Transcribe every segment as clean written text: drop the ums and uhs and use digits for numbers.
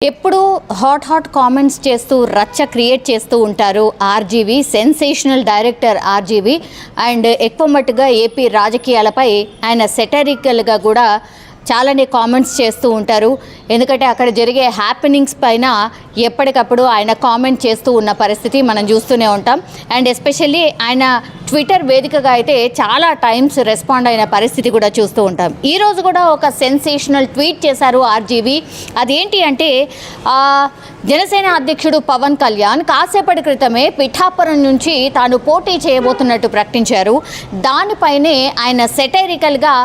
ఎప్పుడు hot comments చేస్తూ రచ్చ క్రియేట్ చేస్తూ ఉంటారు RGV. Sensational director RGV. And ఎక్కువ మట్టుగా ఏపీ రాజకీయాలపై ఆయన సెటరికల్గా కూడా చాలానే కామెంట్స్ చేస్తూ ఉంటారు. ఎందుకంటే అక్కడ జరిగే హ్యాపెనింగ్స్ పైన ఎప్పటికప్పుడు ఆయన కామెంట్ చేస్తూ ఉన్న పరిస్థితి మనం చూస్తూనే ఉంటాం. అండ్ ఎస్పెషల్లీ ఆయన ట్విట్టర్ వేదికగా అయితే చాలా టైమ్స్ రెస్పాండ్ అయిన పరిస్థితి కూడా చూస్తూ ఉంటాం. ఈరోజు కూడా ఒక సెన్సేషనల్ ట్వీట్ చేశారు ఆర్జీవి. అదేంటి అంటే జనసేన అధ్యక్షుడు పవన్ కళ్యాణ్ కాసేపటి క్రితమే పిఠాపురం నుంచి తాను పోటీ చేయబోతున్నట్టు ప్రకటించారు. దానిపైనే ఆయన సెటైరికల్గా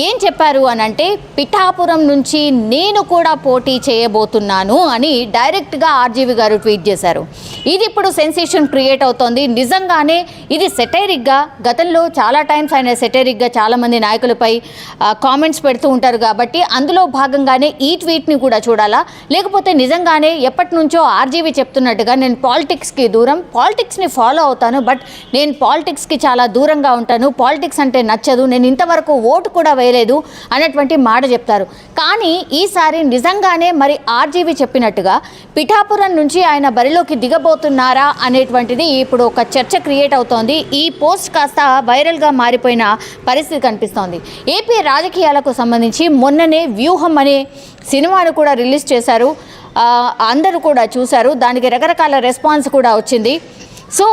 ఏం చెప్పారు అని అంటే, పిఠాపురం నుంచి నేను కూడా పోటీ చేయబోతున్నాను అని డైరెక్ట్గా ఆర్జీవి గారు ట్వీట్ చేశారు. ఇది ఇప్పుడు సెన్సేషన్ క్రియేట్ అవుతోంది. నిజంగానే ఇది సెటైరిక్గా గతంలో చాలా టైమ్స్ ఆయన సెటైరిక్గా చాలామంది నాయకులపై కామెంట్స్ పెడుతూ ఉంటారు కాబట్టి అందులో భాగంగానే ఈ ట్వీట్ని కూడా చూడాలా, లేకపోతే నిజంగానే ఎప్పటి నుంచో ఆర్జీవి చెప్తున్నట్టుగా నేను పాలిటిక్స్కి దూరం, పాలిటిక్స్ని ఫాలో అవుతాను, బట్ నేను పాలిటిక్స్కి చాలా దూరంగా ఉంటాను, పాలిటిక్స్ అంటే నచ్చదు, నేను ఇంతవరకు ఓటు కూడా వేయలేదు అన్నటువంటి మాట చెప్తారు. కానీ ఈసారి నిజంగానే మరి ఆర్జీవి చెప్పినట్టుగా పిఠాపురం నుంచి ఆయన బరిలోకి దిగబోతున్నారా అనేటువంటిది ఇప్పుడు ఒక చర్చ క్రియేట్ అవుతోంది. ఈ పోస్ట్ కాస్త వైరల్గా మారిపోయిన పరిస్థితి కనిపిస్తోంది. ఏపీ రాజకీయాలకు సంబంధించి మొన్ననే వ్యూహం అనే సినిమాను కూడా రిలీజ్ చేశారు. అందరూ కూడా చూశారు. దానికి రకరకాల రెస్పాన్స్ కూడా వచ్చింది. సో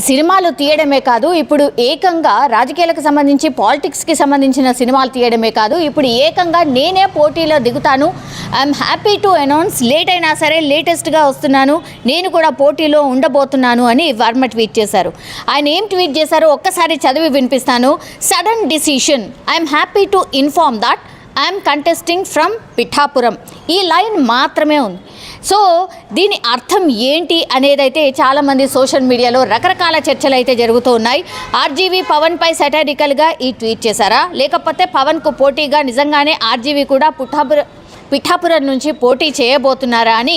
సినిమాలు తీయడమే కాదు, ఇప్పుడు ఏకంగా రాజకీయాలకు సంబంధించి పాలిటిక్స్కి సంబంధించిన సినిమాలు తీయడమే కాదు, ఇప్పుడు ఏకంగా నేనే పోటీలో దిగుతాను, I'm happy to announce, late అయినా సరే లేటెస్ట్గా వస్తున్నాను, నేను కూడా పోటీలో ఉండబోతున్నాను అని వర్మ ట్వీట్ చేశారు. ఆయన ఏం ట్వీట్ చేశారో ఒక్కసారి చదివి వినిపిస్తాను. Sudden decision, I'm happy to inform that I'm contesting from Pithapuram. ఈ లైన్ మాత్రమే ఉంది. సో దీని అర్థం ఏంటి అనేదైతే చాలామంది సోషల్ మీడియాలో రకరకాల చర్చలు అయితే జరుగుతూ ఉన్నాయి. ఆర్జీవి పవన్పై సెటరికల్గా ఈ ట్వీట్ చేశారా, లేకపోతే పవన్కు పోటీగా నిజంగానే ఆర్జీవి కూడా పిఠాపురం నుంచి పోటీ చేయబోతున్నారా అని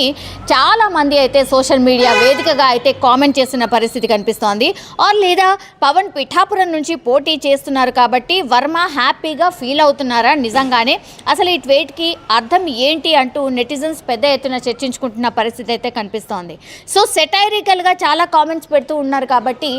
చాలామంది అయితే సోషల్ మీడియా వేదికగా అయితే కామెంట్ చేసిన పరిస్థితి కనిపిస్తోంది. ఆర్ లేదా పవన్ పిఠాపురం నుంచి పోటీ చేస్తున్నారు కాబట్టి వర్మ హ్యాపీగా ఫీల్ అవుతున్నారా నిజంగానే, అసలు ఈ ట్వీట్కి అర్థం ఏంటి అంటూ నెటిజన్స్ పెద్ద ఎత్తున చర్చించుకుంటున్న పరిస్థితి అయితే కనిపిస్తోంది. సో సెటైరికల్గా చాలా కామెంట్స్ పెడుతూ ఉన్నారు కాబట్టి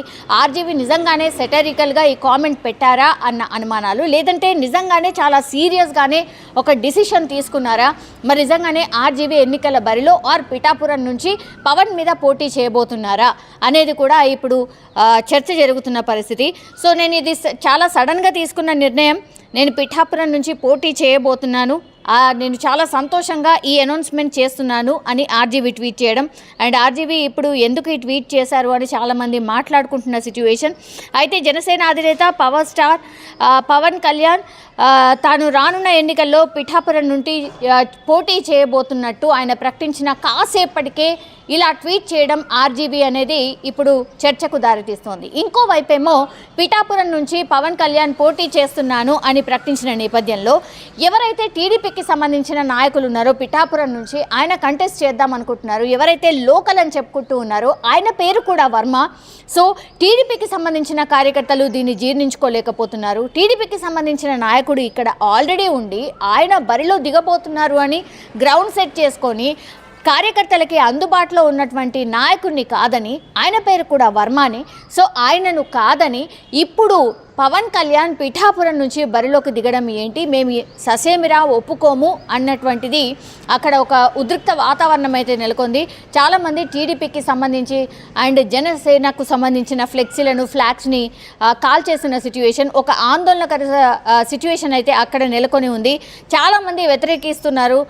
ఆర్జీవి నిజంగానే సెటైరికల్గా ఈ కామెంట్ పెట్టారా అన్న అనుమానాలు, లేదంటే నిజంగానే చాలా సీరియస్గానే ఒక డిసిషన్ తీసుకున్నారా, మరి నిజంగానే ఆర్జీవి ఎన్నికల బరిలో ఆర్ పిఠాపురం నుంచి పవన్ మీద పోటీ చేయబోతున్నారా అనేది కూడా ఇప్పుడు చర్చ జరుగుతున్న పరిస్థితి. సో నేను ఇది చాలా సడన్గా తీసుకున్న నిర్ణయం, నేను పిఠాపురం నుంచి పోటీ చేయబోతున్నాను, నేను చాలా సంతోషంగా ఈ అనౌన్స్మెంట్ చేస్తున్నాను అని ఆర్జీవి ట్వీట్ చేయడం. అండ్ ఆర్జీవి ఇప్పుడు ఎందుకు ఈ ట్వీట్ చేశారు అని చాలామంది మాట్లాడుకుంటున్న సిచ్యువేషన్. అయితే జనసేన అధినేత పవర్ స్టార్ పవన్ కళ్యాణ్ తాను రానున్న ఎన్నికల్లో పిఠాపురం నుండి పోటీ చేయబోతున్నట్టు ఆయన ప్రకటించిన కాసేపటికే ఇలా ట్వీట్ చేయడం ఆర్జీవి అనేది ఇప్పుడు చర్చకు దారితీస్తోంది. ఇంకోవైపేమో పిఠాపురం నుంచి పవన్ కళ్యాణ్ పోటీ చేస్తున్నాను అని ప్రకటించిన నేపథ్యంలో ఎవరైతే టీడీపీకి సంబంధించిన నాయకులు ఉన్నారో పిఠాపురం నుంచి ఆయన కంటెస్ట్ చేద్దాం అనుకుంటున్నారు, ఎవరైతే లోకల్ అని చెప్పుకుంటూ ఉన్నారో ఆయన పేరు కూడా వర్మ. సో టీడీపీకి సంబంధించిన కార్యకర్తలు దీన్ని జీర్ణించుకోలేకపోతున్నారు. టీడీపీకి సంబంధించిన నాయకుడు ఇక్కడ ఆల్రెడీ ఉండి ఆయన బరిలో దిగబోతున్నారు అని గ్రౌండ్ సెట్ చేసుకొని కార్యకర్తలకి అందుబాటులో ఉన్నటువంటి నాయకుడిని కాదని, ఆయన పేరు కూడా వర్మని, సో ఆయనను కాదని ఇప్పుడు పవన్ కళ్యాణ్ పిఠాపురం నుంచి బరిలోకి దిగడం ఏంటి, మేము ససేమిరా ఒప్పుకోము అన్నటువంటిది అక్కడ ఒక ఉద్రిక్త వాతావరణం అయితే నెలకొంది. చాలామంది టీడీపీకి సంబంధించి అండ్ జనసేనకు సంబంధించిన ఫ్లెక్సీలను ఫ్లాగ్స్ని కాల్ చేసిన సిచ్యువేషన్, ఒక ఆందోళనకర సిచ్యువేషన్ అయితే అక్కడ నెలకొని ఉంది. చాలామంది వ్యతిరేకిస్తున్నారు,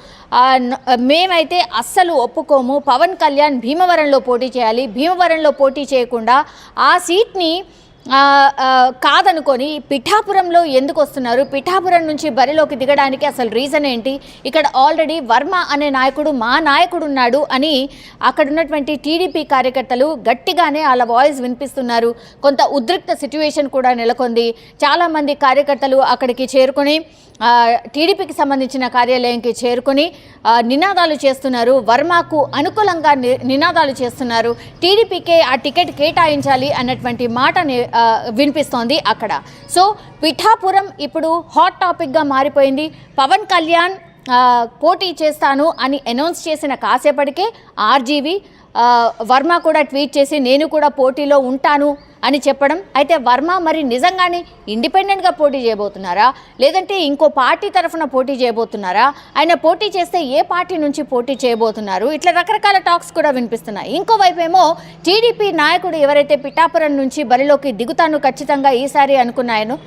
మేమైతే అస్సలు ఒప్పుకోము, పవన్ కళ్యాణ్ భీమవరంలో పోటీ చేయాలి, భీమవరంలో పోటీ చేయకుండా ఆ సీట్ని కాదనుకొని పిఠాపురంలో ఎందుకు వస్తున్నారు, పిఠాపురం నుంచి బరిలోకి దిగడానికి అసలు రీజన్ ఏంటి, ఇక్కడ ఆల్రెడీ వర్మ అనే నాయకుడు మా నాయకుడు ఉన్నాడు అని అక్కడ ఉన్నటువంటి టీడీపీ కార్యకర్తలు గట్టిగానే వాళ్ళ వాయిస్ వినిపిస్తున్నారు. కొంత ఉద్రిక్త సిచ్యువేషన్ కూడా నెలకొంది. చాలామంది కార్యకర్తలు అక్కడికి చేరుకొని టీడీపీకి సంబంధించిన కార్యాలయంకి చేరుకొని నినాదాలు చేస్తున్నారు, వర్మకు అనుకూలంగా నినాదాలు చేస్తున్నారు, టీడీపీకే ఆ టికెట్ కేటాయించాలి అన్నటువంటి మాట వినిపిస్తోంది అక్కడ. సో పిఠాపురం ఇప్పుడు హాట్ టాపిక్గా మారిపోయింది. పవన్ కళ్యాణ్ పోటీ చేస్తాను అని అనౌన్స్ చేసిన కాసేపటికే ఆర్జీవి వర్మ కూడా ట్వీట్ చేసి నేను కూడా పోటీలో ఉంటాను అని చెప్పడం. అయితే వర్మ మరి నిజంగానే ఇండిపెండెంట్గా పోటీ చేయబోతున్నారా, లేదంటే ఇంకో పార్టీ తరఫున పోటీ చేయబోతున్నారా, ఆయన పోటీ చేస్తే ఏ పార్టీ నుంచి పోటీ చేయబోతున్నారు, ఇట్లా రకరకాల టాక్స్ కూడా వినిపిస్తున్నాయి. ఇంకోవైపు ఏమో టీడీపీ నాయకుడు ఎవరైతే పిఠాపురం నుంచి బరిలోకి దిగుతాను ఖచ్చితంగా ఈసారి అనుకున్నాయను,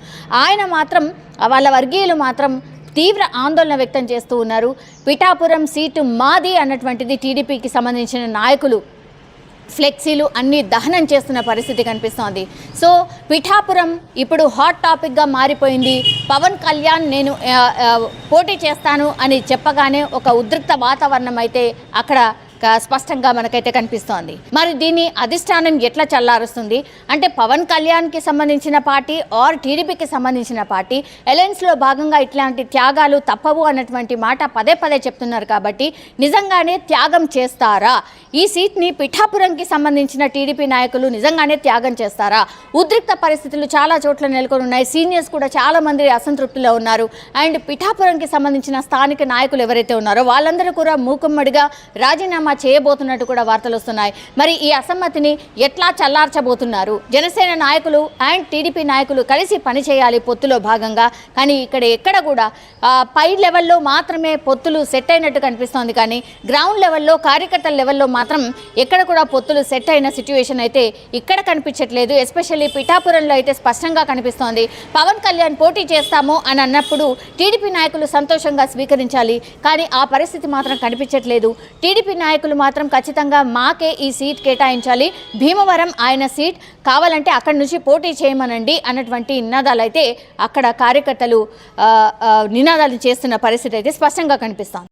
ఆయన మాత్రం వాళ్ళ వర్గీయులు మాత్రం తీవ్ర ఆందోళన వ్యక్తం చేస్తూ ఉన్నారు. పిఠాపురం సీటు మాది అన్నటువంటిది టీడీపీకి సంబంధించిన నాయకులు ఫ్లెక్సీలు అన్నీ దహనం చేస్తున్న పరిస్థితి కనిపిస్తోంది. సో పిఠాపురం ఇప్పుడు హాట్ టాపిక్గా మారిపోయింది. పవన్ కళ్యాణ్ నేను పోటీ చేస్తాను అని చెప్పగానే ఒక ఉద్రిక్త వాతావరణం అయితే అక్కడ స్పష్టంగా మనకైతే కనిపిస్తోంది. మరి దీన్ని అధిష్టానం ఎట్లా చల్లారుస్తుంది అంటే పవన్ కళ్యాణ్కి సంబంధించిన పార్టీ ఆర్ టీడీపీకి సంబంధించిన పార్టీ అలయన్స్లో భాగంగా ఇట్లాంటి త్యాగాలు తప్పవు అన్నటువంటి మాట పదే పదే చెప్తున్నారు. కాబట్టి నిజంగానే త్యాగం చేస్తారా? ఈ సీట్ని పిఠాపురంకి సంబంధించిన టీడీపీ నాయకులు నిజంగానే త్యాగం చేస్తారా? ఉద్రిక్త పరిస్థితులు చాలా చోట్ల నెలకొని ఉన్నాయి. సీనియర్స్ కూడా చాలా మంది అసంతృప్తిలో ఉన్నారు. అండ్ పిఠాపురంకి సంబంధించిన స్థానిక నాయకులు ఎవరైతే ఉన్నారో వాళ్ళందరూ కూడా మూకుమ్మడిగా రాజీనామా చేయబోతున్నట్టు కూడా వార్తలు వస్తున్నాయి. మరి ఈ అసమ్మతిని ఎట్లా చల్లార్చబోతున్నారు? జనసేన నాయకులు అండ్ టీడీపీ నాయకులు కలిసి పనిచేయాలి పొత్తులో భాగంగా. కానీ ఎక్కడ కూడా పై లెవెల్లో మాత్రమే పొత్తులు సెట్ అయినట్టు కనిపిస్తోంది. కానీ గ్రౌండ్ లెవెల్లో కార్యకర్తల లెవెల్లో మాత్రం ఎక్కడ కూడా పొత్తులు సెట్ అయిన సిచ్యువేషన్ అయితే ఇక్కడ కనిపించట్లేదు. ఎస్పెషల్లీ పిఠాపురంలో అయితే స్పష్టంగా కనిపిస్తోంది. పవన్ కళ్యాణ్ పోటీ చేస్తాము అని అన్నప్పుడు టీడీపీ నాయకులు సంతోషంగా స్వీకరించాలి. కానీ ఆ పరిస్థితి మాత్రం కనిపించట్లేదు. టీడీపీ నాయకులు మాత్రం ఖచ్చితంగా మాకే ఈ సీట్ కేటాయించాలి, భీమవరం ఆయన సీట్ కావాలంటే అక్కడి నుంచి పోటీ చేయమనండి అన్నటువంటి నినాదాలు అయితే అక్కడ కార్యకర్తలు నినాదాలు చేస్తున్న పరిస్థితి అయితే స్పష్టంగా కనిపిస్తోంది.